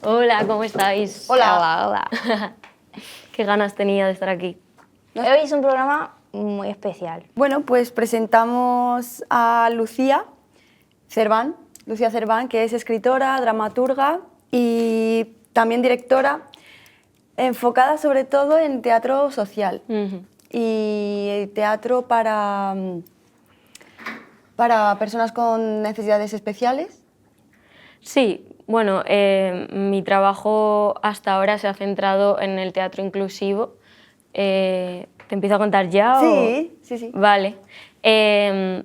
Hola, ¿cómo estáis? Hola. Hola. Qué ganas tenía de estar aquí. Hoy es un programa muy especial. Bueno, pues presentamos a Lucía Cerván, que es escritora, dramaturga y también directora, enfocada sobre todo en teatro social y teatro para personas con necesidades especiales. Sí, bueno, mi trabajo hasta ahora se ha centrado en el teatro inclusivo. ¿Te empiezo a contar ya? Sí, o...? sí. Vale.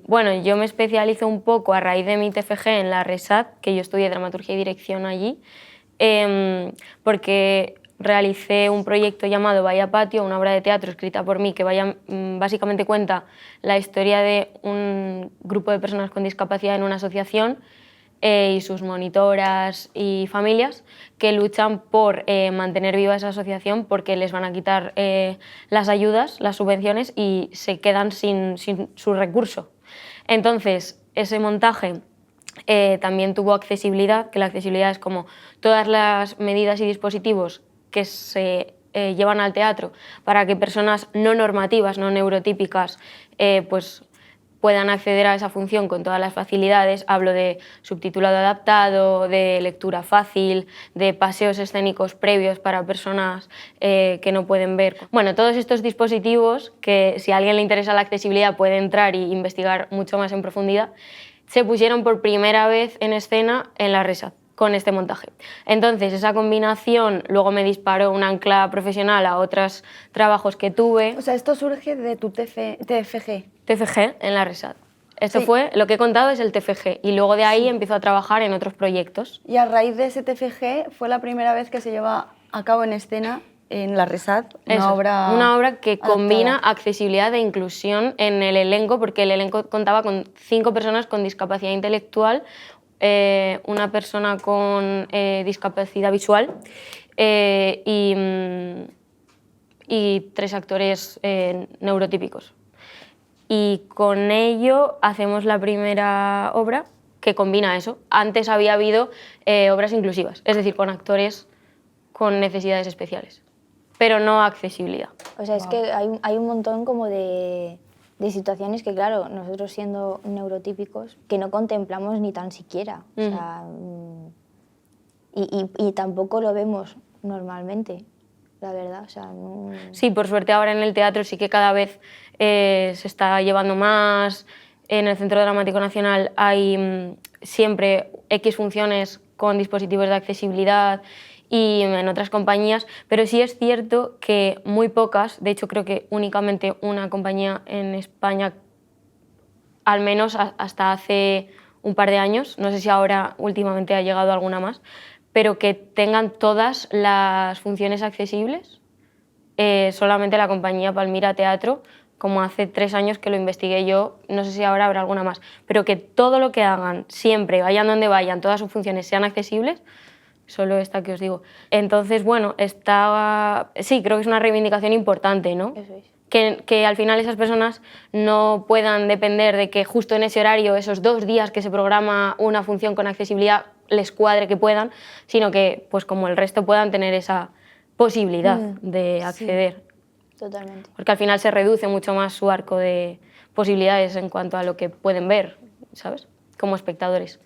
Bueno, yo me especializo un poco a raíz de mi TFG en la RESAD, que yo estudié dramaturgia y dirección allí, porque realicé un proyecto llamado Vaya Patio, una obra de teatro escrita por mí que básicamente cuenta la historia de un grupo de personas con discapacidad en una asociación y sus monitoras y familias que luchan por mantener viva esa asociación porque les van a quitar las ayudas, las subvenciones y se quedan sin su recurso. Entonces, ese montaje también tuvo accesibilidad, que la accesibilidad es como todas las medidas y dispositivos que se llevan al teatro para que personas no normativas, no neurotípicas, pues puedan acceder a esa función con todas las facilidades. Hablo de subtitulado adaptado, de lectura fácil, de paseos escénicos previos para personas que no pueden ver. Bueno, todos estos dispositivos que si a alguien le interesa la accesibilidad puede entrar e investigar mucho más en profundidad, se pusieron por primera vez en escena en la RESAD con este montaje. Entonces, esa combinación luego me disparó un ancla profesional a otros trabajos que tuve. O sea, esto surge de tu TFG. TFG en la RESAD. Esto Sí. fue, lo que he contado es el TFG y luego de ahí empiezo a trabajar en otros proyectos. Y a raíz de ese TFG fue la primera vez que se lleva a cabo en escena en la RESAD, Una obra que adaptada. combina accesibilidad e inclusión en el elenco, porque el elenco contaba con 5 personas con discapacidad intelectual, una persona con discapacidad visual y 3 actores neurotípicos. Y con ello hacemos la primera obra que combina eso. Antes había habido obras inclusivas, es decir, con actores con necesidades especiales, pero no accesibilidad. O sea, es que hay un montón como de situaciones que, claro, nosotros siendo neurotípicos, que no contemplamos ni tan siquiera. O sea, y tampoco lo vemos normalmente, la verdad. O sea, no... Sí, por suerte ahora en el teatro sí que cada vez se está llevando más. En el Centro Dramático Nacional hay siempre X funciones con dispositivos de accesibilidad y en otras compañías, pero sí es cierto que muy pocas, de hecho creo que únicamente una compañía en España, al menos hasta hace un par de años, no sé si ahora últimamente ha llegado alguna más, pero que tengan todas las funciones accesibles, solamente la compañía Palmira Teatro, como hace 3 años que lo investigué yo, no sé si ahora habrá alguna más, pero que todo lo que hagan, siempre, vayan donde vayan, todas sus funciones sean accesibles, solo esta que os digo. Entonces, bueno, sí, creo que es una reivindicación importante, ¿no? Eso es. Que al final esas personas no puedan depender de que justo en ese horario, esos 2 días que se programa una función con accesibilidad, les cuadre que puedan, sino que, pues como el resto, puedan tener esa posibilidad de acceder. Sí, totalmente. Porque al final se reduce mucho más su arco de posibilidades en cuanto a lo que pueden ver, ¿sabes? Como espectadores.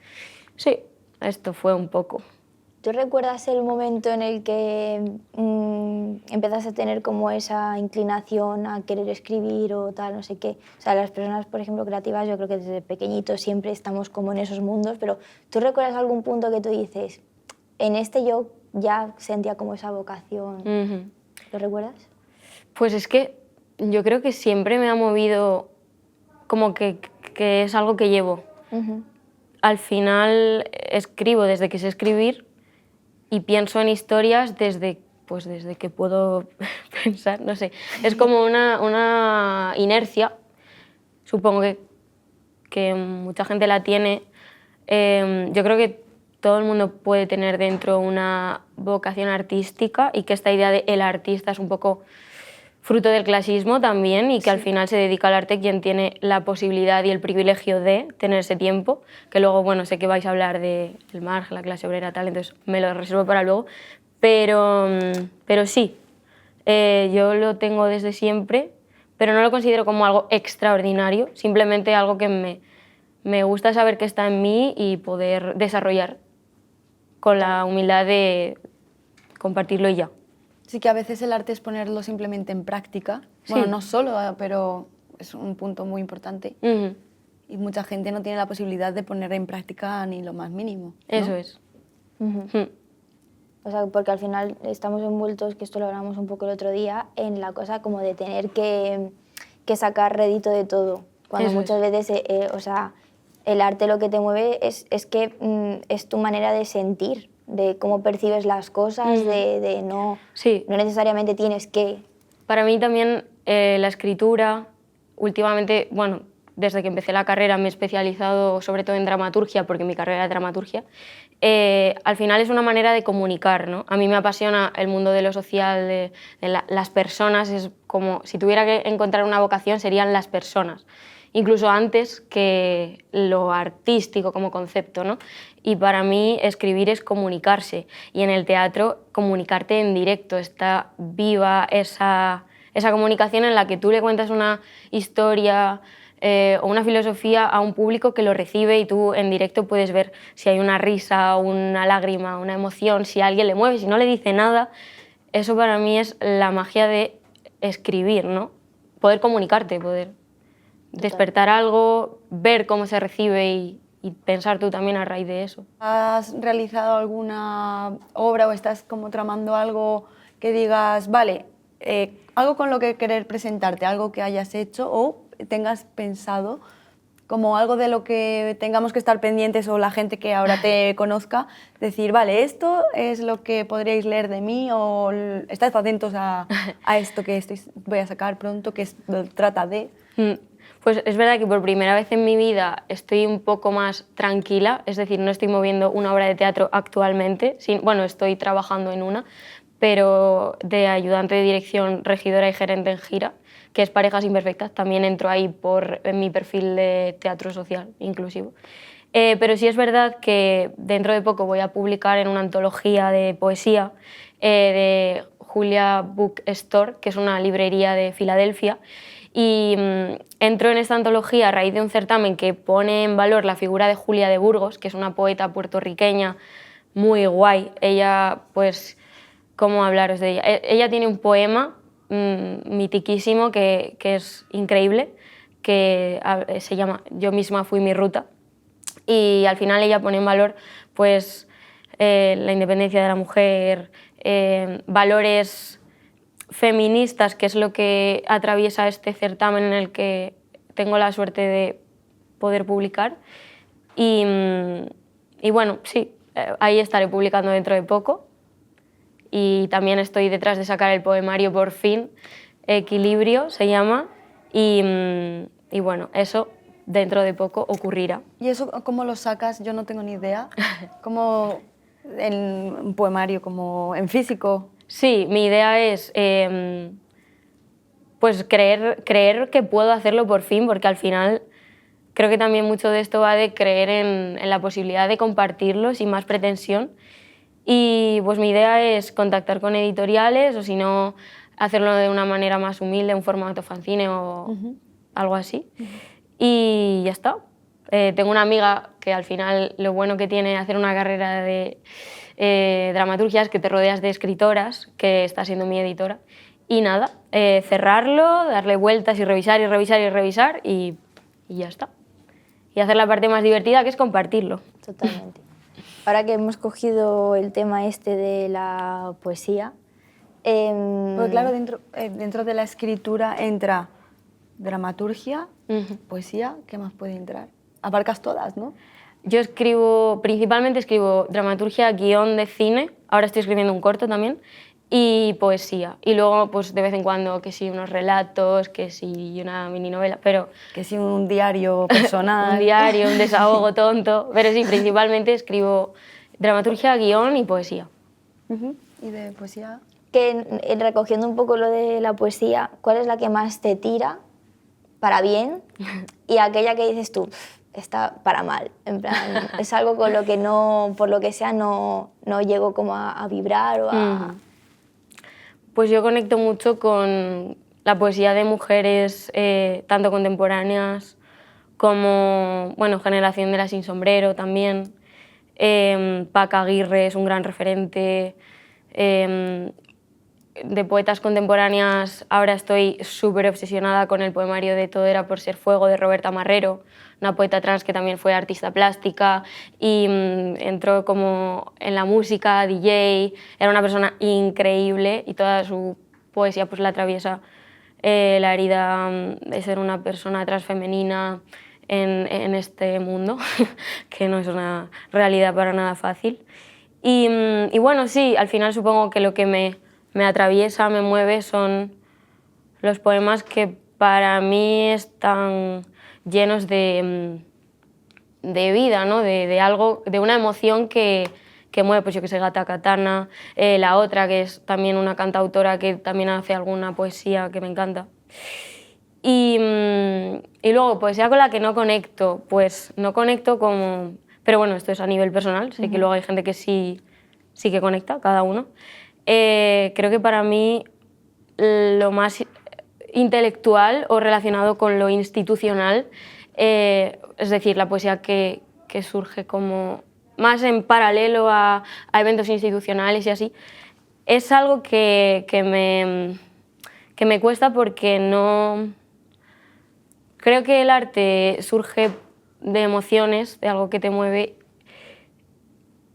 Sí, esto fue un poco. ¿Tú recuerdas el momento en el que empezaste a tener como esa inclinación a querer escribir o tal, no sé qué? O sea, las personas, por ejemplo, creativas, yo creo que desde pequeñitos siempre estamos como en esos mundos, pero ¿tú recuerdas algún punto que tú dices, en este yo ya sentía como esa vocación? ¿Lo recuerdas? Pues es que yo creo que siempre me ha movido como que es algo que llevo. Al final escribo desde que sé escribir y pienso en historias desde que puedo pensar, no sé. Es como una inercia, supongo que mucha gente la tiene. Yo creo que todo el mundo puede tener dentro una vocación artística y que esta idea de el artista es un poco fruto del clasismo también y que al final se dedica al arte quien tiene la posibilidad y el privilegio de tener ese tiempo, que luego, bueno, sé que vais a hablar del margen, la clase obrera, tal, entonces me lo reservo para luego, pero sí, yo lo tengo desde siempre, pero no lo considero como algo extraordinario, simplemente algo que me gusta saber que está en mí y poder desarrollar con la humildad de compartirlo y ya. Sí que a veces el arte es ponerlo simplemente en práctica. Sí. Bueno, no solo, pero es un punto muy importante. Ujú. Y mucha gente no tiene la posibilidad de poner en práctica ni lo más mínimo, ¿no? Eso es. O sea, porque al final estamos envueltos, que esto lo hablamos un poco el otro día, en la cosa como de tener que sacar rédito de todo. Cuando Eso muchas veces, o sea, el arte lo que te mueve es que es tu manera de sentir, de cómo percibes las cosas, de no, Sí. no necesariamente tienes que. Para mí también la escritura, últimamente, bueno, desde que empecé la carrera me he especializado sobre todo en dramaturgia, porque mi carrera es dramaturgia, al final es una manera de comunicar, ¿no? A mí me apasiona el mundo de lo social, de las personas, es como si tuviera que encontrar una vocación serían las personas, incluso antes que lo artístico como concepto, ¿no? Y para mí escribir es comunicarse y en el teatro comunicarte en directo, está viva esa comunicación en la que tú le cuentas una historia o una filosofía a un público que lo recibe y tú en directo puedes ver si hay una risa, una lágrima, una emoción, si a alguien le mueve, si no le dice nada. Eso para mí es la magia de escribir, ¿no? Poder comunicarte, poder despertar algo, ver cómo se recibe y pensar tú también a raíz de eso. ¿Has realizado alguna obra o estás como tramando algo que digas, vale, algo con lo que querer presentarte, algo que hayas hecho o tengas pensado como algo de lo que tengamos que estar pendientes o la gente que ahora te conozca, decir, vale, esto es lo que podríais leer de mí o estad atentos a esto que voy a sacar pronto, que trata de... Pues es verdad que por primera vez en mi vida estoy un poco más tranquila, es decir, no estoy moviendo una obra de teatro actualmente, bueno, estoy trabajando en una, pero de ayudante de dirección, regidora y gerente en gira, que es Parejas Imperfectas, también entro ahí en mi perfil de teatro social inclusivo. Pero sí es verdad que dentro de poco voy a publicar en una antología de poesía de Julia Book Store, que es una librería de Filadelfia, y entro en esta antología a raíz de un certamen que pone en valor la figura de Julia de Burgos, que es una poeta puertorriqueña muy guay. Ella, pues, ¿cómo hablaros de ella? Ella tiene un poema mitiquísimo que es increíble, que se llama Yo misma fui mi ruta, y al final ella pone en valor pues, la independencia de la mujer, valores feministas, que es lo que atraviesa este certamen en el que tengo la suerte de poder publicar. Y bueno, sí, ahí estaré publicando dentro de poco. Y también estoy detrás de sacar el poemario por fin, Equilibrio se llama, y bueno, eso dentro de poco ocurrirá. ¿Y eso cómo lo sacas? Yo no tengo ni idea. ¿Cómo en un poemario, como en físico? Sí, mi idea es pues creer que puedo hacerlo por fin, porque al final creo que también mucho de esto va de creer en la posibilidad de compartirlo sin más pretensión. Y pues mi idea es contactar con editoriales o si no, hacerlo de una manera más humilde, en formato fanzine o algo así. Y ya está. Tengo una amiga que al final lo bueno que tiene hacer una carrera de dramaturgia es que te rodeas de escritoras, que está siendo mi editora. Y nada, cerrarlo, darle vueltas y revisar y revisar y revisar y ya está. Y hacer la parte más divertida, que es compartirlo. Totalmente. Ahora que hemos cogido el tema este de la poesía... Porque claro, dentro de la escritura entra dramaturgia, poesía, ¿qué más puede entrar? Abarcas todas, ¿no? Yo principalmente escribo dramaturgia, guión de cine, ahora estoy escribiendo un corto también, y poesía. Y luego, pues de vez en cuando, que sí, unos relatos, que sí, una mini novela, pero... Que sí, un diario personal. Un diario, un desahogo tonto, pero sí, principalmente escribo dramaturgia, guión y poesía. ¿Y de poesía? que recogiendo un poco lo de la poesía, ¿cuál es la que más te tira para bien y aquella que dices tú, está para mal? En plan, es algo con lo que no, por lo que sea, no llego como a vibrar o a... Pues yo conecto mucho con la poesía de mujeres, tanto contemporáneas como, bueno, Generación de la Sin Sombrero también. Paca Aguirre es un gran referente. De poetas contemporáneas ahora estoy súper obsesionada con el poemario de Todo era por ser fuego de Roberta Marrero, una poeta trans que también fue artista plástica y entró como en la música, DJ, era una persona increíble y toda su poesía pues la atraviesa la herida de ser una persona transfemenina en este mundo, que no es una realidad para nada fácil. Y bueno, sí, al final supongo que lo que me atraviesa, me mueve, son los poemas que para mí están llenos de vida, ¿no? De algo, de una emoción que mueve, pues yo que sé, Gata Katana, la otra que es también una cantautora que también hace alguna poesía que me encanta. Y luego, poesía con la que no conecto, pues no conecto como... Pero bueno, esto es a nivel personal, sé que luego hay gente que sí que conecta, cada uno. Creo que para mí lo más intelectual o relacionado con lo institucional, es decir, la poesía que surge como más en paralelo a eventos institucionales y así, es algo que me cuesta porque no... Creo que el arte surge de emociones, de algo que te mueve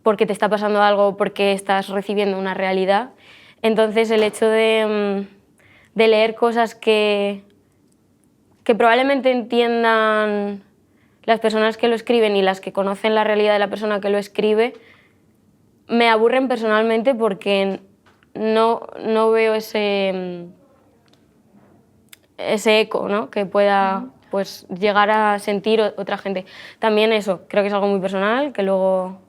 porque te está pasando algo, porque estás recibiendo una realidad. Entonces el hecho de leer cosas que probablemente entiendan las personas que lo escriben y las que conocen la realidad de la persona que lo escribe, me aburren personalmente porque no veo ese eco, ¿no? Que pueda pues, llegar a sentir otra gente. También eso, creo que es algo muy personal, que luego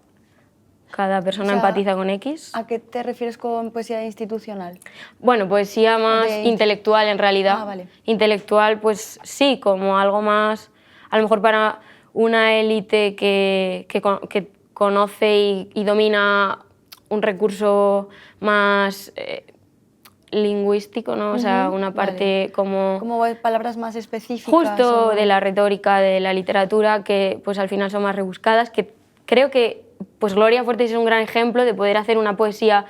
cada persona empatiza con X. ¿A qué te refieres con poesía institucional? Bueno, poesía más intelectual en realidad. Ah, vale. Intelectual, pues sí, como algo más, a lo mejor para una élite que conoce y domina un recurso más lingüístico, ¿no? O sea, una parte como... Como palabras más específicas. Justo de la retórica, de la literatura, que pues al final son más rebuscadas, que creo que pues Gloria Fuertes es un gran ejemplo de poder hacer una poesía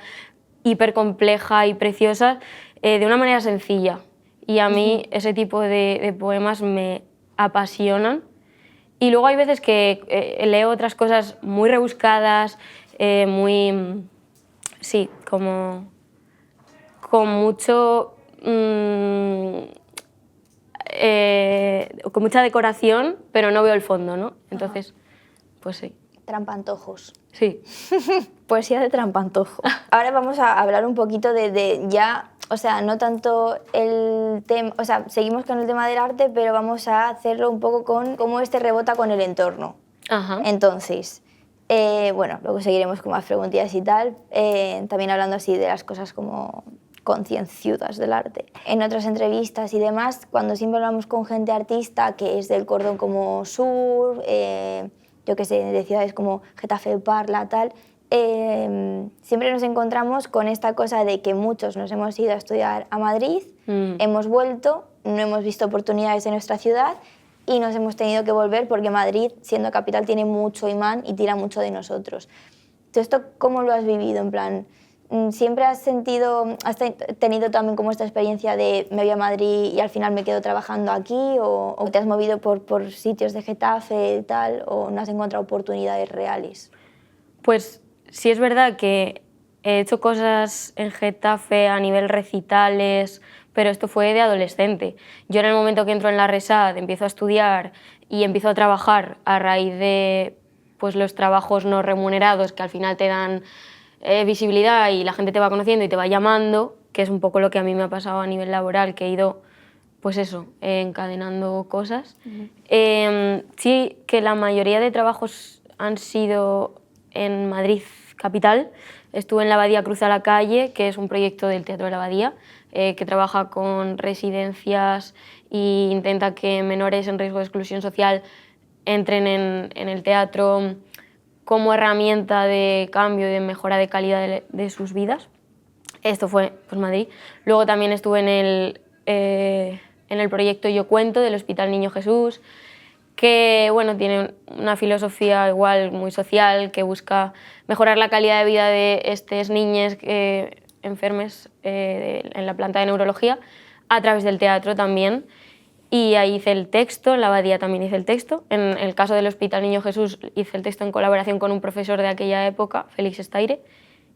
hipercompleja y preciosa de una manera sencilla. Y a mí ese tipo de poemas me apasionan. Y luego hay veces que leo otras cosas muy rebuscadas, muy... sí, como... con mucho... con mucha decoración, pero no veo el fondo, ¿no? Entonces, pues sí. Trampantojos. Sí. Poesía de trampantojo. Ahora vamos a hablar un poquito de ya, o sea, no tanto el tema, o sea, seguimos con el tema del arte, pero vamos a hacerlo un poco con cómo este rebota con el entorno. Ajá. Entonces, bueno, luego seguiremos con más preguntillas y tal, también hablando así de las cosas como concienciudas del arte. En otras entrevistas y demás, cuando siempre hablamos con gente artista que es del cordón como sur, yo que sé, de ciudades como Getafe, Parla, tal, siempre nos encontramos con esta cosa de que muchos nos hemos ido a estudiar a Madrid, hemos vuelto, no hemos visto oportunidades en nuestra ciudad y nos hemos tenido que volver porque Madrid, siendo capital, tiene mucho imán y tira mucho de nosotros. ¿Tú esto cómo lo has vivido? En plan, ¿siempre has tenido también como esta experiencia de me voy a Madrid y al final me quedo trabajando aquí o te has movido por sitios de Getafe y tal o no has encontrado oportunidades reales? Pues sí es verdad que he hecho cosas en Getafe a nivel recitales, pero esto fue de adolescente. Yo en el momento que entro en la RESAD empiezo a estudiar y empiezo a trabajar a raíz de pues, los trabajos no remunerados que al final te dan visibilidad y la gente te va conociendo y te va llamando, que es un poco lo que a mí me ha pasado a nivel laboral, que he ido, pues eso, encadenando cosas. Sí que la mayoría de trabajos han sido en Madrid capital, estuve en La Abadía Cruza la Calle, que es un proyecto del Teatro de la Abadía, que trabaja con residencias e intenta que menores en riesgo de exclusión social entren en el teatro como herramienta de cambio y de mejora de calidad de sus vidas. Esto fue pues, Madrid. Luego también estuve en el proyecto Yo Cuento del Hospital Niño Jesús, que bueno, tiene una filosofía igual muy social, que busca mejorar la calidad de vida de estos niños enfermes en la planta de neurología a través del teatro también. Y ahí hice el texto, en La Abadía también hice el texto. En el caso del Hospital Niño Jesús hice el texto en colaboración con un profesor de aquella época, Félix Estaire,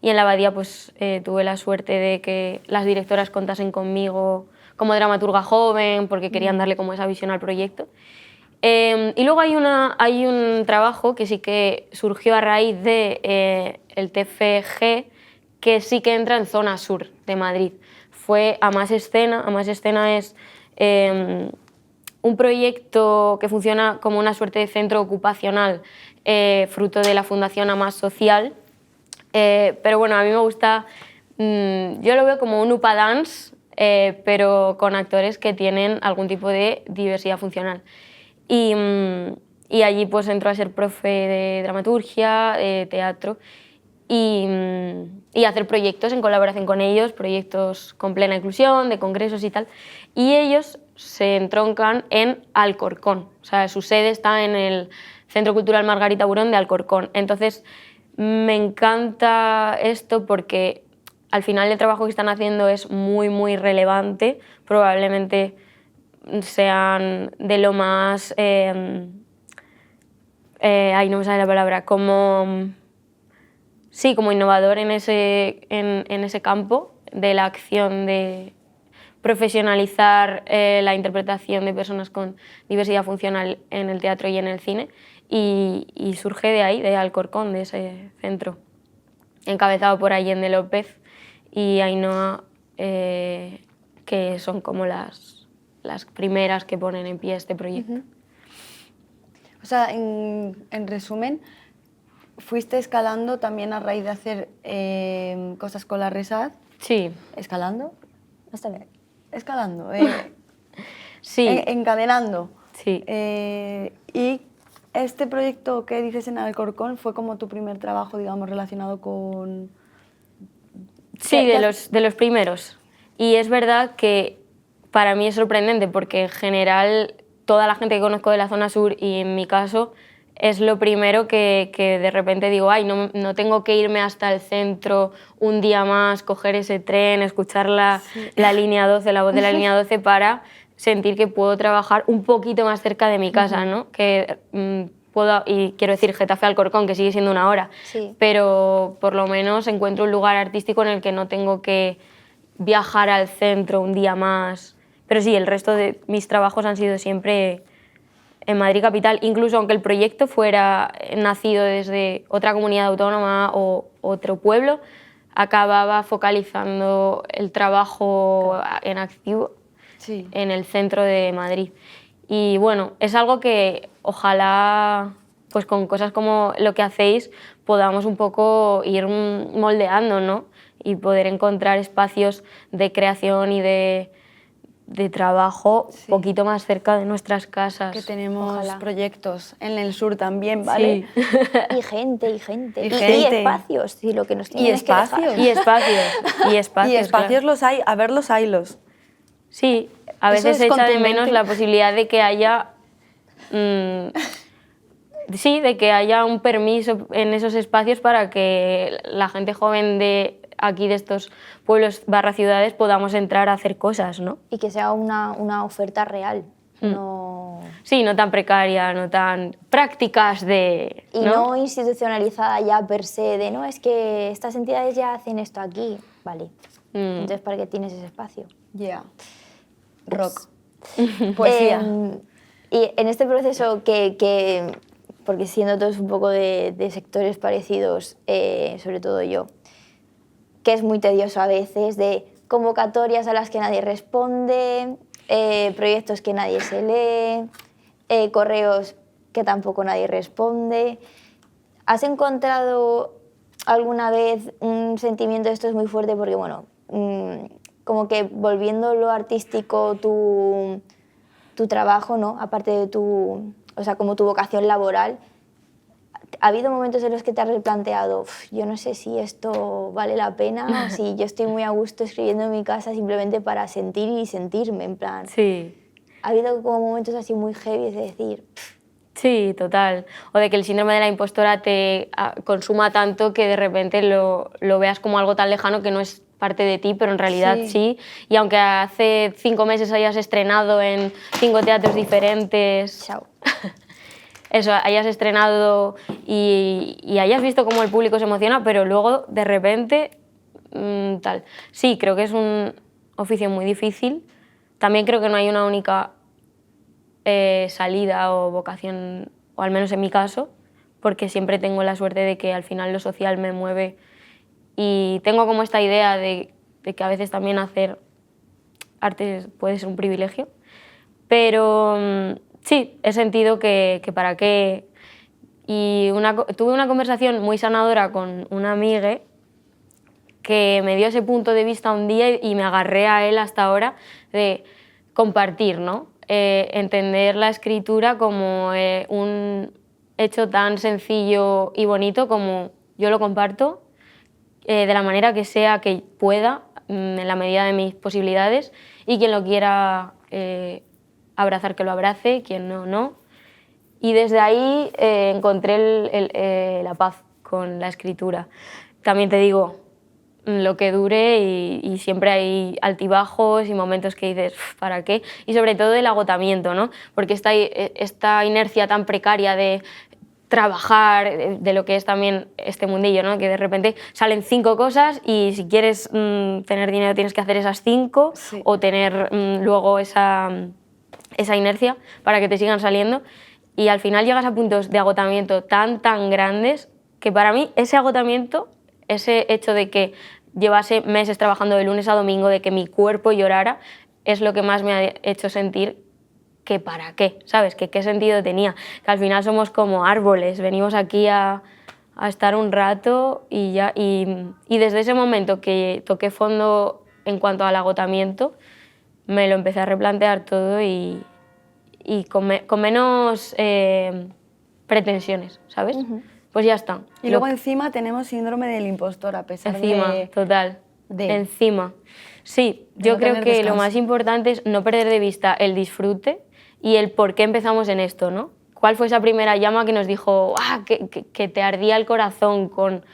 y en La Abadía pues, tuve la suerte de que las directoras contasen conmigo como dramaturga joven, porque querían darle como esa visión al proyecto. Y luego hay un trabajo que sí que surgió a raíz de el TFG, que sí que entra en zona sur de Madrid. Fue A Más Escena. A Más Escena es un proyecto que funciona como una suerte de centro ocupacional, fruto de la Fundación A Más Social. Pero bueno, a mí me gusta, yo lo veo como un UPA Dance, pero con actores que tienen algún tipo de diversidad funcional. Y allí pues entro a ser profe de dramaturgia, teatro y hacer proyectos en colaboración con ellos, proyectos con plena inclusión, de congresos y tal. Y ellos se entroncan en Alcorcón, o sea, su sede está en el Centro Cultural Margarita Burón de Alcorcón. Entonces, me encanta esto porque al final el trabajo que están haciendo es muy, muy relevante, probablemente sean de lo más, ahí no me sale la palabra, como, sí, como innovador en ese campo de la acción de profesionalizar la interpretación de personas con diversidad funcional en el teatro y en el cine, y surge de ahí, de Alcorcón, de ese centro, encabezado por Allende López y Ainhoa, que son como las primeras que ponen en pie este proyecto. O sea, en resumen, fuiste escalando también a raíz de hacer cosas con la RESAD. Sí. ¿Escalando? Está bien. Escalando. Sí. Encadenando. Sí. Y este proyecto que dices en Alcorcón fue como tu primer trabajo, digamos, relacionado con... Sí, de los primeros. Y es verdad que para mí es sorprendente porque en general toda la gente que conozco de la zona sur y en mi caso es lo primero que de repente digo, ay, no tengo que irme hasta el centro un día más, coger ese tren, escuchar la línea 12, la voz de la línea 12 para sentir que puedo trabajar un poquito más cerca de mi casa, ¿no? Que puedo, y quiero decir Getafe Alcorcón, que sigue siendo una hora, pero por lo menos encuentro un lugar artístico en el que no tengo que viajar al centro un día más. Pero sí, el resto de mis trabajos han sido siempre en Madrid capital, incluso aunque el proyecto fuera nacido desde otra comunidad autónoma o otro pueblo, acababa focalizando el trabajo en activo en el centro de Madrid. Y bueno, es algo que ojalá pues con cosas como lo que hacéis podamos un poco ir moldeando, ¿no? Y poder encontrar espacios de creación y de trabajo un poquito más cerca de nuestras casas. Que tenemos proyectos en el sur también, ¿vale? Sí. Y gente. Y espacios, y lo que nos tienen y es que dejar. espacios. Y espacios. Y espacios claro. los hay, a verlos haylos. Sí, a veces se echa de menos la posibilidad de que haya... sí, de que haya un permiso en esos espacios para que la gente joven de aquí, de estos pueblos barra ciudades, podamos entrar a hacer cosas, ¿no? Y que sea una oferta real, no... Sí, no tan precaria, no tan prácticas de... Y no institucionalizada ya per se, de no, es que estas entidades ya hacen esto aquí, vale. Entonces, ¿para qué tienes ese espacio? Ya. Rock. Poesía. Y en este proceso porque siendo todos un poco de sectores parecidos, sobre todo yo, que es muy tedioso a veces, de convocatorias a las que nadie responde, proyectos que nadie se lee, correos que tampoco nadie responde. ¿Has encontrado alguna vez un sentimiento de esto es muy fuerte porque, bueno, como que volviendo lo artístico tu trabajo, ¿no? Aparte de o sea, como tu vocación laboral, ¿ha habido momentos en los que te has replanteado, yo no sé si esto vale la pena o si yo estoy muy a gusto escribiendo en mi casa simplemente para sentir y sentirme, en plan? Sí. ¿Ha habido como momentos así muy heavy de decir... Sí, total. O de que el síndrome de la impostora te consuma tanto que de repente lo veas como algo tan lejano que no es parte de ti, pero en realidad sí. Y aunque hace 5 meses hayas estrenado en 5 teatros diferentes... Chao. Eso, hayas estrenado y hayas visto cómo el público se emociona, pero luego de repente tal. Sí, creo que es un oficio muy difícil. También creo que no hay una única salida o vocación, o al menos en mi caso, porque siempre tengo la suerte de que al final lo social me mueve y tengo como esta idea de que a veces también hacer arte puede ser un privilegio, pero sí, he sentido que para qué. Y tuve una conversación muy sanadora con una amiga que me dio ese punto de vista un día y me agarré a él hasta ahora de compartir, ¿no? Entender la escritura como un hecho tan sencillo y bonito como yo lo comparto, de la manera que sea que pueda, en la medida de mis posibilidades, y quien lo quiera abrazar que lo abrace, quien no, no. Y desde ahí encontré la paz con la escritura. También te digo, lo que dure y siempre hay altibajos y momentos que dices, ¿para qué? Y sobre todo el agotamiento, ¿no? Porque esta inercia tan precaria de trabajar, de lo que es también este mundillo, ¿no? Que de repente salen 5 cosas y si quieres tener dinero tienes que hacer esas 5 o tener luego esa inercia para que te sigan saliendo. Y al final llegas a puntos de agotamiento tan grandes que para mí ese agotamiento, ese hecho de que llevase meses trabajando de lunes a domingo, de que mi cuerpo llorara, es lo que más me ha hecho sentir que para qué, ¿sabes? Que qué sentido tenía. Que al final somos como árboles, venimos aquí a estar un rato y ya. Y desde ese momento que toqué fondo en cuanto al agotamiento, me lo empecé a replantear todo y con menos pretensiones, ¿sabes? Pues ya está. Y luego encima tenemos síndrome del impostor, a pesar encima, de... total. Encima. Sí, de yo no creo tener que descanso. lo más importante es no perder de vista el disfrute y el por qué empezamos en esto, ¿no? ¿Cuál fue esa primera llama que nos dijo que te ardía el corazón con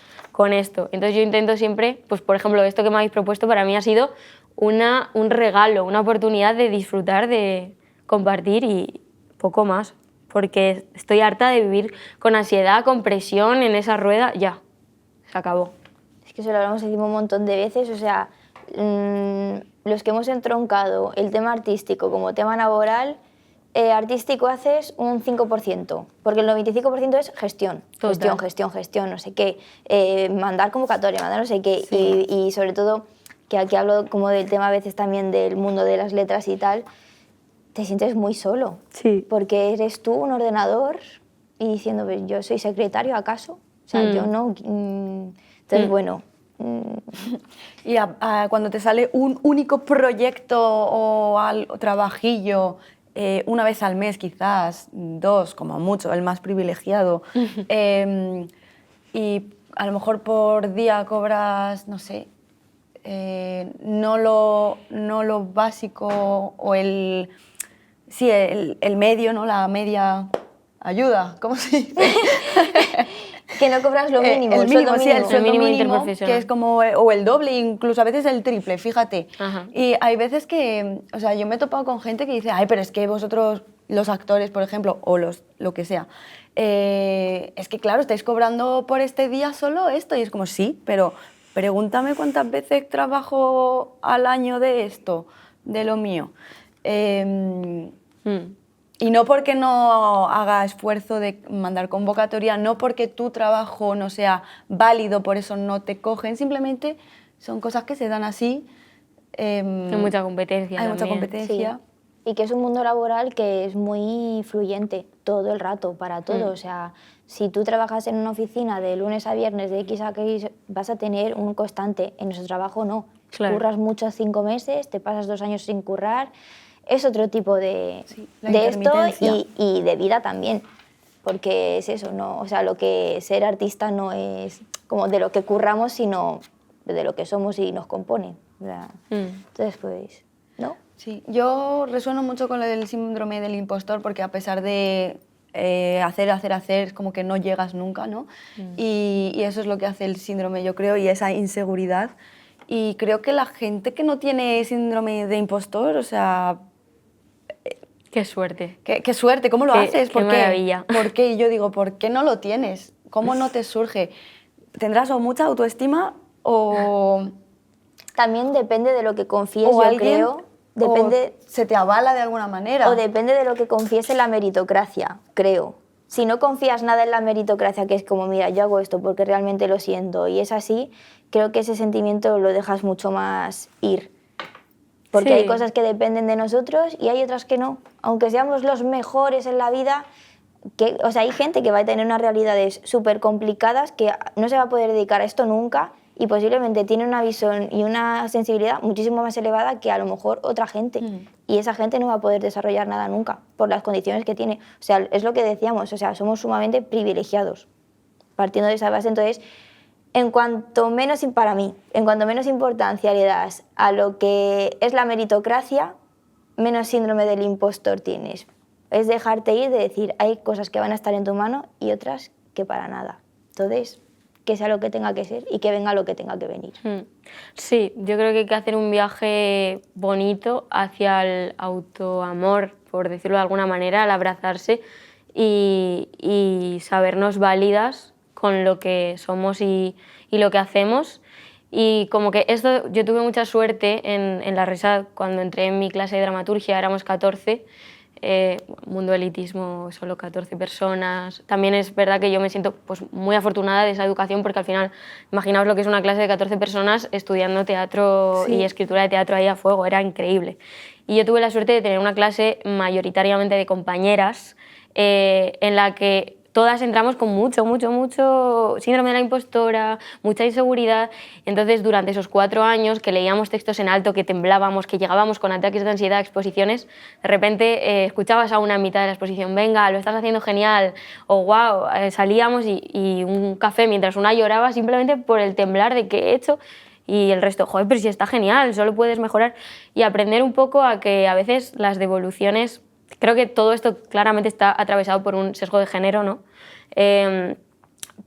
esto? Entonces yo intento siempre, pues por ejemplo, esto que me habéis propuesto para mí ha sido un regalo, una oportunidad de disfrutar, de compartir y poco más, porque estoy harta de vivir con ansiedad, con presión en esa rueda, ya, se acabó. Es que eso lo hablamos encima un montón de veces, o sea, los que hemos entroncado el tema artístico como tema laboral, artístico haces un 5%, porque el 95% es gestión, gestión, no sé qué, mandar convocatoria, mandar no sé qué, y sobre todo, que aquí hablo como del tema a veces también del mundo de las letras y tal, te sientes muy solo, porque eres tú un ordenador y diciendo, yo soy secretario, ¿acaso? O sea, yo no... entonces, bueno... Y cuando te sale un único proyecto o trabajillo, una vez al mes quizás, 2 como mucho, el más privilegiado, y a lo mejor por día cobras, no sé, no lo básico o el medio, ¿no? La media ayuda, ¿cómo se dice? Que no cobras lo mínimo, el mínimo, sueldo el sueldo mínimo, interprofesional. que es como, o el doble, incluso a veces el triple, fíjate. Ajá. Y hay veces que, o sea, yo me he topado con gente que dice, ay, pero es que vosotros, los actores, por ejemplo, o lo que sea, es que claro, estáis cobrando por este día solo esto, y es como, sí, pero pregúntame cuántas veces trabajo al año de esto, de lo mío. Y no porque no haga esfuerzo de mandar convocatoria, no porque tu trabajo no sea válido, por eso no te cogen, simplemente son cosas que se dan así. Hay mucha competencia. Hay mucha competencia. Sí. Y que es un mundo laboral que es muy fluyente. todo el rato, para todo. O sea, si tú trabajas en una oficina de lunes a viernes, de X a X, vas a tener un constante. En nuestro trabajo no. Claro. Curras mucho 5 meses, te pasas 2 años sin currar. Es otro tipo de esto y de vida también. Porque es eso, ¿no? O sea, lo que ser artista no es como de lo que curramos, sino de lo que somos y nos compone. O sea, entonces, pues, ¿no? Sí, yo resueno mucho con lo del síndrome del impostor porque a pesar de hacer, es como que no llegas nunca, ¿no? Y eso es lo que hace el síndrome, yo creo, y esa inseguridad. Y creo que la gente que no tiene síndrome de impostor, o sea... Qué suerte. Qué suerte, ¿cómo lo haces? Qué maravilla. ¿Por qué? Y yo digo, ¿por qué no lo tienes? ¿Cómo no te surge? ¿Tendrás o mucha autoestima o...? También depende de lo que confíes, o yo alguien, creo. Depende, o se te avala de alguna manera. o depende de lo que confíes en la meritocracia, creo. Si no confías nada en la meritocracia, que es como, mira, yo hago esto porque realmente lo siento, y es así, creo que ese sentimiento lo dejas mucho más ir. Porque hay cosas que dependen de nosotros y hay otras que no. Aunque seamos los mejores en la vida, o sea, hay gente que va a tener unas realidades súper complicadas que no se va a poder dedicar a esto nunca y posiblemente tiene una visión y una sensibilidad muchísimo más elevada que a lo mejor otra gente. Y esa gente no va a poder desarrollar nada nunca por las condiciones que tiene. O sea, es lo que decíamos, o sea, somos sumamente privilegiados partiendo de esa base. Entonces, para mí, en cuanto menos importancia le das a lo que es la meritocracia, menos síndrome del impostor tienes. Es dejarte ir de decir, hay cosas que van a estar en tu mano y otras que para nada. Entonces, que sea lo que tenga que ser y que venga lo que tenga que venir. Sí, yo creo que hay que hacer un viaje bonito hacia el autoamor, por decirlo de alguna manera, al abrazarse y sabernos válidas con lo que somos y lo que hacemos. Y como que esto, yo tuve mucha suerte en la RESAD cuando entré en mi clase de dramaturgia, éramos 14, mundo elitismo, solo 14 personas. También es verdad que yo me siento pues, muy afortunada de esa educación porque al final, imaginaos lo que es una clase de 14 personas estudiando teatro y escritura de teatro ahí a fuego, era increíble. Y yo tuve la suerte de tener una clase mayoritariamente de compañeras en la que todas entramos con mucho síndrome de la impostora, mucha inseguridad. Entonces, durante esos 4 años que leíamos textos en alto, que temblábamos, que llegábamos con ataques de ansiedad a exposiciones, de repente escuchabas a una en mitad de la exposición, venga, lo estás haciendo genial, o wow, salíamos y un café mientras una lloraba simplemente por el temblar de qué he hecho. Y el resto, joder, pero si está genial, solo puedes mejorar. Y aprender un poco a que a veces las devoluciones... Creo que todo esto claramente está atravesado por un sesgo de género, ¿no?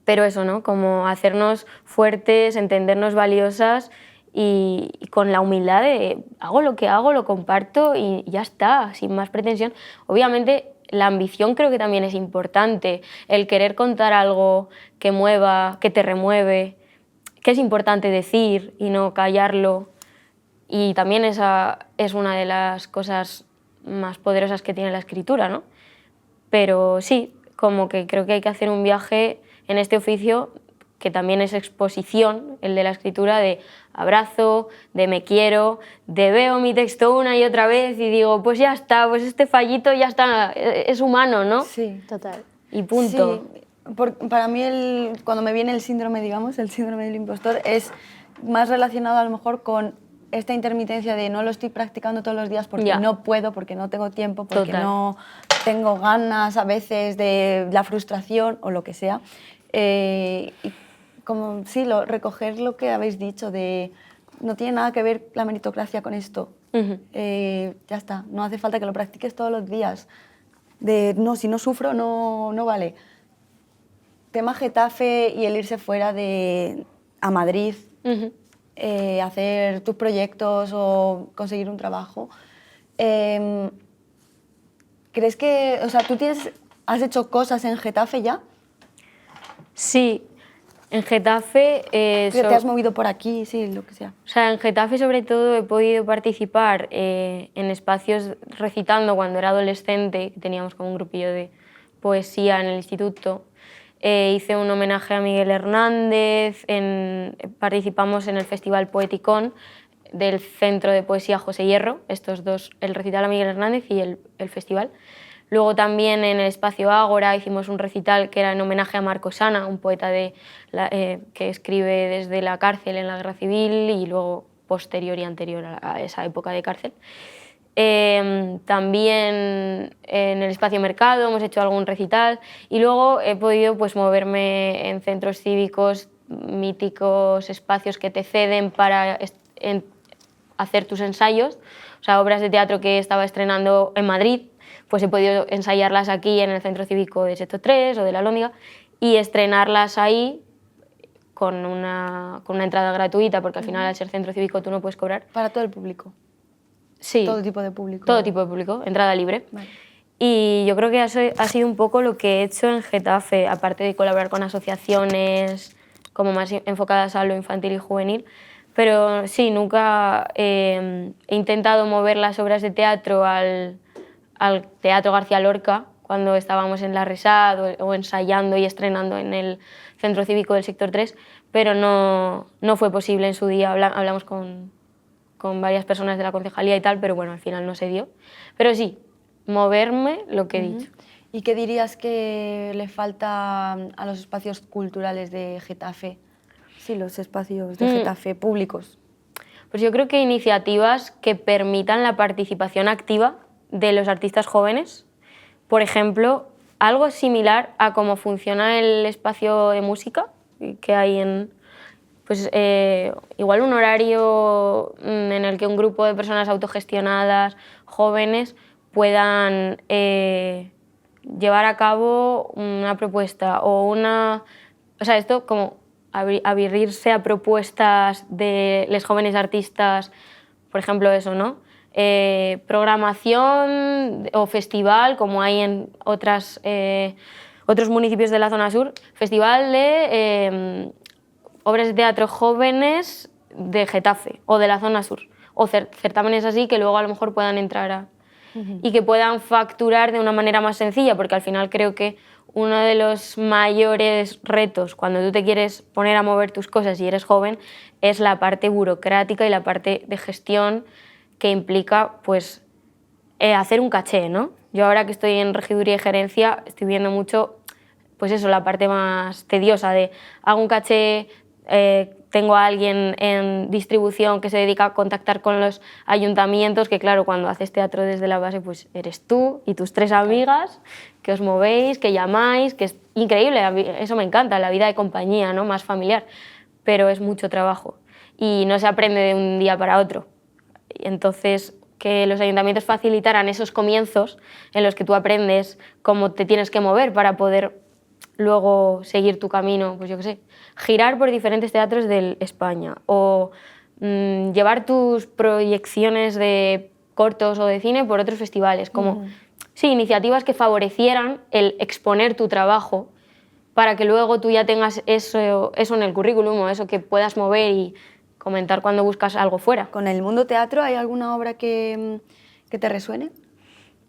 Pero eso, ¿no? Como hacernos fuertes, entendernos valiosas y con la humildad de hago lo que hago, lo comparto y ya está, sin más pretensión. Obviamente la ambición creo que también es importante, el querer contar algo que mueva, que te remueve, que es importante decir y no callarlo. Y también esa es una de las cosas más poderosas que tiene la escritura, ¿no? Pero sí, como que creo que hay que hacer un viaje en este oficio que también es exposición, el de la escritura, de abrazo, de me quiero, de veo mi texto una y otra vez y digo, pues ya está, pues este fallito ya está, es humano, ¿no? Sí, total. Y punto. Sí, para mí cuando me viene el síndrome, digamos, el síndrome del impostor, es más relacionado a lo mejor con esta intermitencia de no lo estoy practicando todos los días porque no puedo, porque no tengo tiempo, porque no tengo ganas a veces de la frustración o lo que sea. Y como sí, recoger lo que habéis dicho de no tiene nada que ver la meritocracia con esto. Ya está, no hace falta que lo practiques todos los días. De no, si no sufro no vale. Tema Getafe y el irse fuera a Madrid. Hacer tus proyectos o conseguir un trabajo. ¿Crees que, o sea, has hecho cosas en Getafe ya? Sí, en Getafe... ¿Te has movido por aquí? Sí, lo que sea. O sea, en Getafe sobre todo he podido participar en espacios recitando cuando era adolescente, que teníamos como un grupillo de poesía en el instituto. Hice un homenaje a Miguel Hernández, participamos en el Festival Poeticón del Centro de Poesía José Hierro, estos dos, el recital a Miguel Hernández y el festival. Luego también en el espacio Ágora hicimos un recital que era en homenaje a Marco Sana, un poeta que escribe desde la cárcel en la Guerra Civil y luego posterior y anterior a esa época de cárcel. También en el espacio Mercado hemos hecho algún recital y luego he podido pues, moverme en centros cívicos, míticos espacios que te ceden para hacer tus ensayos, o sea, obras de teatro que estaba estrenando en Madrid, pues he podido ensayarlas aquí en el Centro Cívico de Sector 3 o de la Alhóndiga y estrenarlas ahí con una entrada gratuita, porque al final al ser centro cívico tú no puedes cobrar. Para todo el público. Sí. Todo tipo de público. Todo tipo de público, entrada libre. Vale. Y yo creo que eso ha sido un poco lo que he hecho en Getafe, aparte de colaborar con asociaciones como más enfocadas a lo infantil y juvenil. Pero sí, nunca he intentado mover las obras de teatro al Teatro García Lorca, cuando estábamos en la RESAD o ensayando y estrenando en el Centro Cívico del Sector 3, pero no fue posible en su día. Hablamos con varias personas de la concejalía y tal, pero bueno, al final no se dio. Pero sí, moverme, lo que he dicho. ¿Y qué dirías que le falta a los espacios culturales de Getafe? Sí, los espacios de Getafe públicos. Pues yo creo que iniciativas que permitan la participación activa de los artistas jóvenes. Por ejemplo, algo similar a cómo funciona el espacio de música que hay en... Pues igual un horario en el que un grupo de personas autogestionadas, jóvenes, puedan llevar a cabo una propuesta o una... O sea, esto como abrirse a propuestas de los jóvenes artistas, por ejemplo eso, ¿no? Programación o festival, como hay en otros municipios de la zona sur, festival de obras de teatro jóvenes de Getafe o de la zona sur, o certámenes así que luego a lo mejor puedan entrar y que puedan facturar de una manera más sencilla, porque al final creo que uno de los mayores retos cuando tú te quieres poner a mover tus cosas y eres joven es la parte burocrática y la parte de gestión que implica pues, hacer un caché, ¿no? Yo ahora que estoy en regiduría y gerencia estoy viendo mucho pues eso, la parte más tediosa de hago un caché, tengo a alguien en distribución que se dedica a contactar con los ayuntamientos, que claro, cuando haces teatro desde la base, pues eres tú y tus 3 amigas, que os movéis, que llamáis, que es increíble, eso me encanta, la vida de compañía, ¿no? Más familiar, pero es mucho trabajo y no se aprende de un día para otro. Entonces, que los ayuntamientos facilitaran esos comienzos en los que tú aprendes cómo te tienes que mover para poder luego seguir tu camino, pues yo qué sé, girar por diferentes teatros de España o llevar tus proyecciones de cortos o de cine por otros festivales, como sí, iniciativas que favorecieran el exponer tu trabajo para que luego tú ya tengas eso en el currículum o eso que puedas mover y comentar cuando buscas algo fuera. ¿Con el mundo teatro hay alguna obra que te resuene?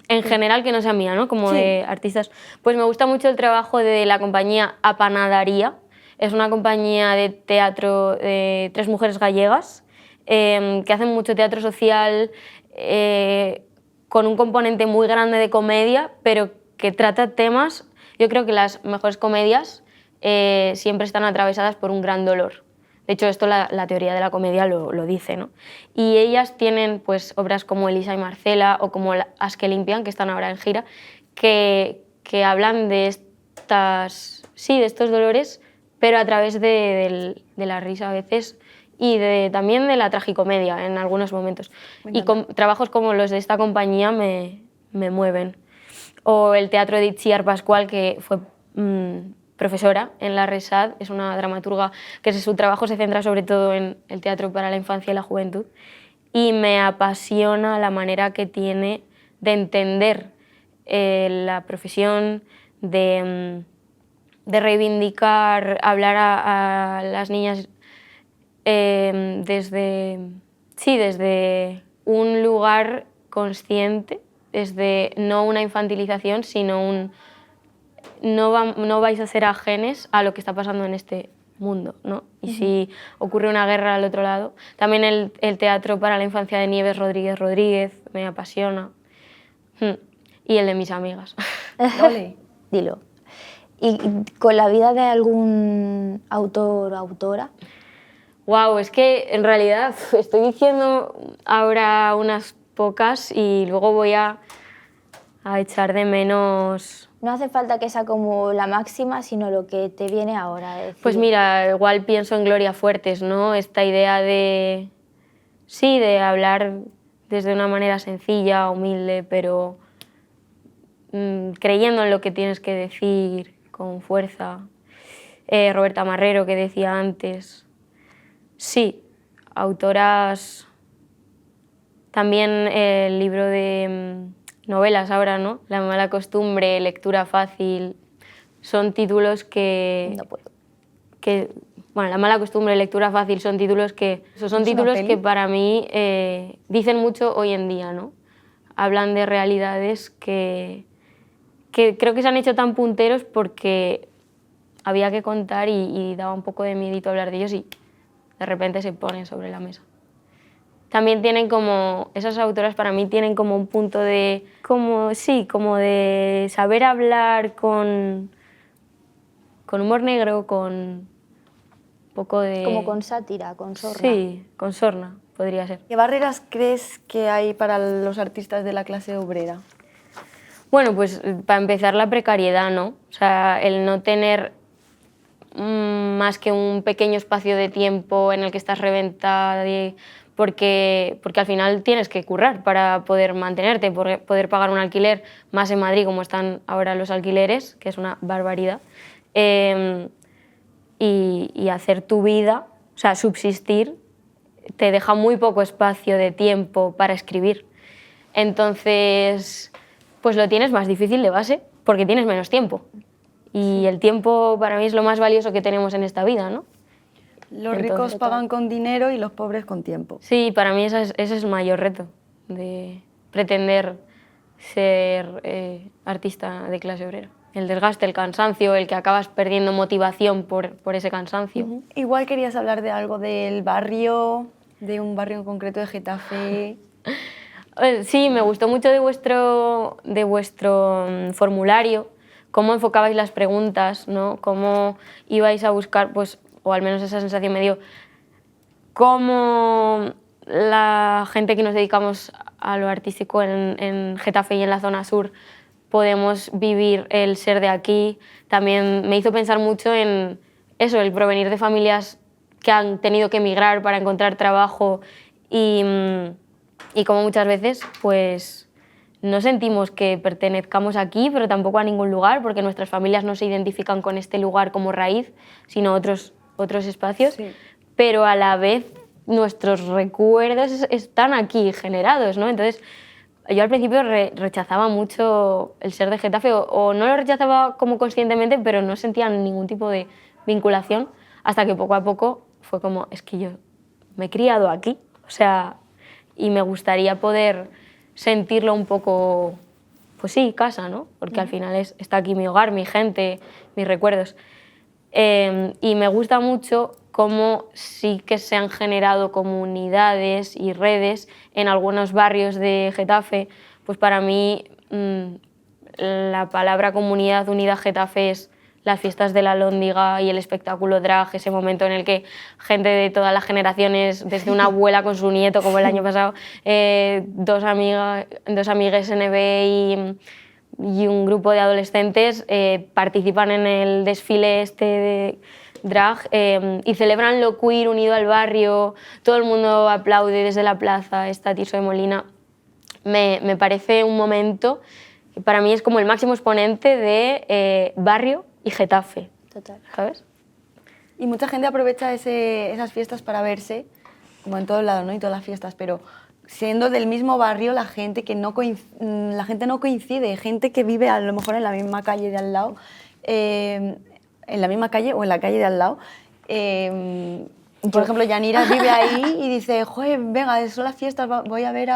En general, que no sea mía, ¿no? Como sí. De artistas. Pues me gusta mucho el trabajo de la compañía Apanadaría. Es una compañía de teatro de 3 mujeres gallegas que hacen mucho teatro social con un componente muy grande de comedia, pero que trata temas... Yo creo que las mejores comedias siempre están atravesadas por un gran dolor. De hecho, esto la teoría de la comedia lo dice, ¿no? Y ellas tienen pues, obras como Elisa y Marcela o como As que limpian, que están ahora en gira, que hablan de estos dolores, pero a través de la risa a veces y también de la tragicomedia en algunos momentos. Y trabajos como los de esta compañía me mueven. O el teatro de Itziar Pascual, que fue... profesora en la RESAD, es una dramaturga que su trabajo se centra sobre todo en el teatro para la infancia y la juventud y me apasiona la manera que tiene de entender la profesión, de reivindicar, hablar a las niñas desde un lugar consciente, desde no una infantilización, sino no vais a ser ajenes a lo que está pasando en este mundo, ¿no? Y si ocurre una guerra al otro lado. También el teatro para la infancia de Nieves Rodríguez me apasiona. y el de mis amigas. Ole. Dilo. ¿Y con la vida de algún autor o autora? Wow, es que en realidad estoy diciendo ahora unas pocas y luego voy a echar de menos. No hace falta que sea como la máxima, sino lo que te viene ahora. Decir. Pues mira, igual pienso en Gloria Fuertes, ¿no? Esta idea de, sí, de hablar desde una manera sencilla, humilde, pero creyendo en lo que tienes que decir, con fuerza. Roberta Marrero, que decía antes. Sí, autoras. También el libro de novelas ahora, ¿no? La mala costumbre, lectura fácil, son títulos que... No puedo. Bueno, la mala costumbre, lectura fácil, son títulos que... Son títulos que para mí dicen mucho hoy en día, ¿no? Hablan de realidades que creo que se han hecho tan punteros porque había que contar y daba un poco de miedito hablar de ellos y de repente se ponen sobre la mesa. También tienen como, esas autoras para mí tienen como un punto de, como de saber hablar con humor negro, con un poco de... Como con sátira, con sorna. Sí, con sorna, podría ser. ¿Qué barreras crees que hay para los artistas de la clase obrera? Bueno, pues para empezar la precariedad, ¿no? O sea, el no tener más que un pequeño espacio de tiempo en el que estás reventada, porque al final tienes que currar para poder mantenerte, poder pagar un alquiler, más en Madrid como están ahora los alquileres, que es una barbaridad, y hacer tu vida, o sea, subsistir, te deja muy poco espacio de tiempo para escribir. Entonces, pues lo tienes más difícil de base, porque tienes menos tiempo. Y el tiempo para mí es lo más valioso que tenemos en esta vida, ¿no? Los ricos pagan con dinero y los pobres con tiempo. Sí, para mí ese es el mayor reto, de pretender ser artista de clase obrera. El desgaste, el cansancio, el que acabas perdiendo motivación por ese cansancio. Igual querías hablar de algo del barrio, de un barrio en concreto de Getafe. Sí, me gustó mucho de vuestro formulario, cómo enfocabais las preguntas, ¿no? Cómo ibais a buscar, pues, o al menos esa sensación me dio, cómo la gente que nos dedicamos a lo artístico en Getafe y en la zona sur podemos vivir el ser de aquí. También me hizo pensar mucho en eso, el provenir de familias que han tenido que emigrar para encontrar trabajo y como muchas veces pues no sentimos que pertenezcamos aquí, pero tampoco a ningún lugar, porque nuestras familias no se identifican con este lugar como raíz, sino otros espacios, sí. Pero a la vez nuestros recuerdos están aquí generados, ¿no? Entonces, yo al principio rechazaba mucho el ser de Getafe, o no lo rechazaba como conscientemente, pero no sentía ningún tipo de vinculación, hasta que poco a poco fue como, es que yo me he criado aquí, o sea, y me gustaría poder sentirlo un poco, pues sí, casa, ¿no? Porque al final está aquí mi hogar, mi gente, mis recuerdos. Y me gusta mucho cómo sí que se han generado comunidades y redes en algunos barrios de Getafe. Pues para mí la palabra Comunidad Unida Getafe es las fiestas de la Alhóndiga y el espectáculo drag, ese momento en el que gente de todas las generaciones, desde una abuela con su nieto, como el año pasado, dos amigues NB y un grupo de adolescentes participan en el desfile este de drag y celebran lo queer unido al barrio, todo el mundo aplaude desde la plaza, está Tirso de Molina. Me parece un momento que para mí es como el máximo exponente de barrio y Getafe. Total. ¿Sabes? Y mucha gente aprovecha esas fiestas para verse, como en todos lados, ¿no? Y todas las fiestas, pero siendo del mismo barrio, la gente no coincide, gente que vive a lo mejor en la misma calle de al lado, en la misma calle o en la calle de al lado. Por ejemplo, Yanira vive ahí y dice, joder, venga, son las fiestas, voy a ver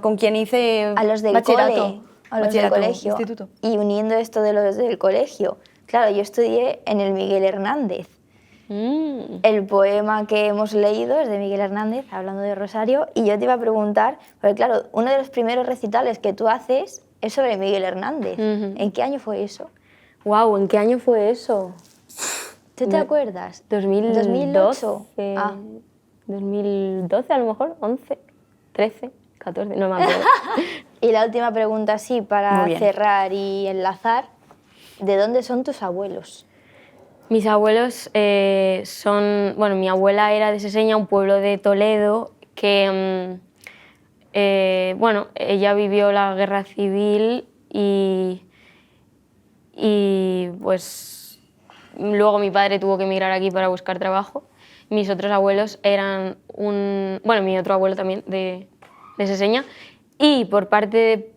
con quien hice a los del bachillerato. A los del colegio. Instituto. Y uniendo esto de los del colegio, claro, yo estudié en el Miguel Hernández. El poema que hemos leído es de Miguel Hernández, hablando de Rosario, y yo te iba a preguntar, porque claro, uno de los primeros recitales que tú haces es sobre Miguel Hernández. Ujú. ¿En qué año fue eso? Wow, ¿en qué año fue eso? ¿Tú te acuerdas? 2012. 2008. Ah. 2012 a lo mejor, 11, 13, 14, no me acuerdo. Y la última pregunta, sí, para Muy bien. cerrar y enlazar. ¿De dónde son tus abuelos? Mis abuelos son... Bueno, mi abuela era de Seseña, un pueblo de Toledo, que... bueno, ella vivió la guerra civil y pues luego mi padre tuvo que emigrar aquí para buscar trabajo. Mis otros abuelos eran bueno, mi otro abuelo también de Seseña, y por parte de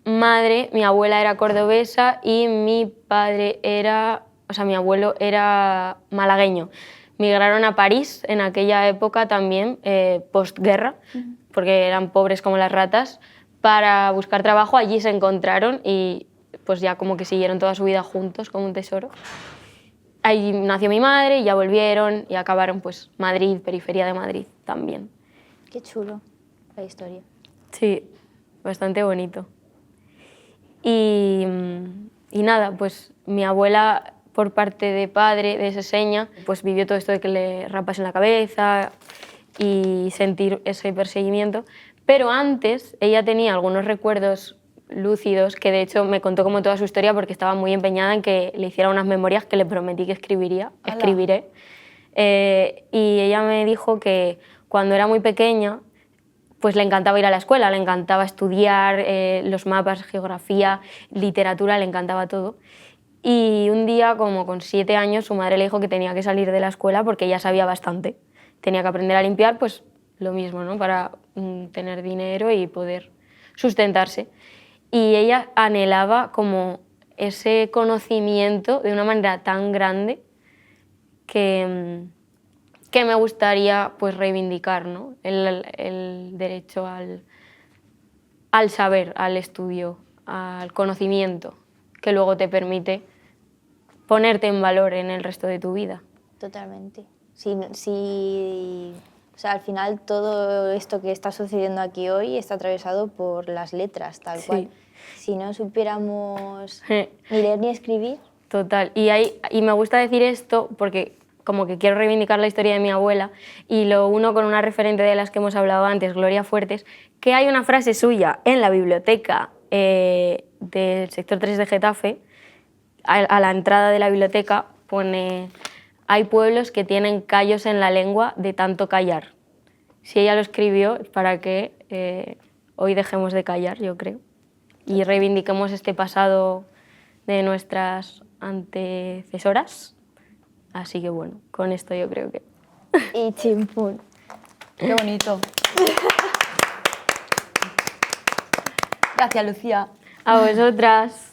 madre, mi abuela era cordobesa y mi padre era, o sea, mi abuelo era malagueño. Migraron a París en aquella época también, postguerra, porque eran pobres como las ratas, para buscar trabajo. Allí se encontraron y pues ya como que siguieron toda su vida juntos como un tesoro. Ahí nació mi madre y ya volvieron y acabaron pues Madrid, periferia de Madrid también. Qué chulo la historia. Sí, bastante bonito. Y nada, pues mi abuela, por parte de padre, de Seseña, pues vivió todo esto de que le rapasen la cabeza y sentir ese perseguimiento. Pero antes ella tenía algunos recuerdos lúcidos, que de hecho me contó como toda su historia porque estaba muy empeñada en que le hiciera unas memorias que le prometí que escribiré. Y ella me dijo que cuando era muy pequeña pues le encantaba ir a la escuela, le encantaba estudiar los mapas, geografía, literatura, le encantaba todo. Y un día, como con 7 años, su madre le dijo que tenía que salir de la escuela porque ya sabía bastante. Tenía que aprender a limpiar, pues lo mismo, ¿no? Para tener dinero y poder sustentarse. Y ella anhelaba como ese conocimiento de una manera tan grande que me gustaría pues reivindicar, ¿no? El derecho al saber, al estudio, al conocimiento, que luego te permite ponerte en valor en el resto de tu vida. Totalmente. O sea, al final todo esto que está sucediendo aquí hoy está atravesado por las letras, tal cual. Si no supiéramos ni leer ni escribir... Total. Y me gusta decir esto porque como que quiero reivindicar la historia de mi abuela y lo uno con una referente de las que hemos hablado antes, Gloria Fuertes, que hay una frase suya en la biblioteca del sector 3 de Getafe, a la entrada de la biblioteca pone: hay pueblos que tienen callos en la lengua de tanto callar. Si ella lo escribió es para que hoy dejemos de callar, yo creo, y reivindiquemos este pasado de nuestras antecesoras. Así que bueno, con esto yo creo que... Y chimpún. Qué bonito. Gracias, Lucía. A vosotras.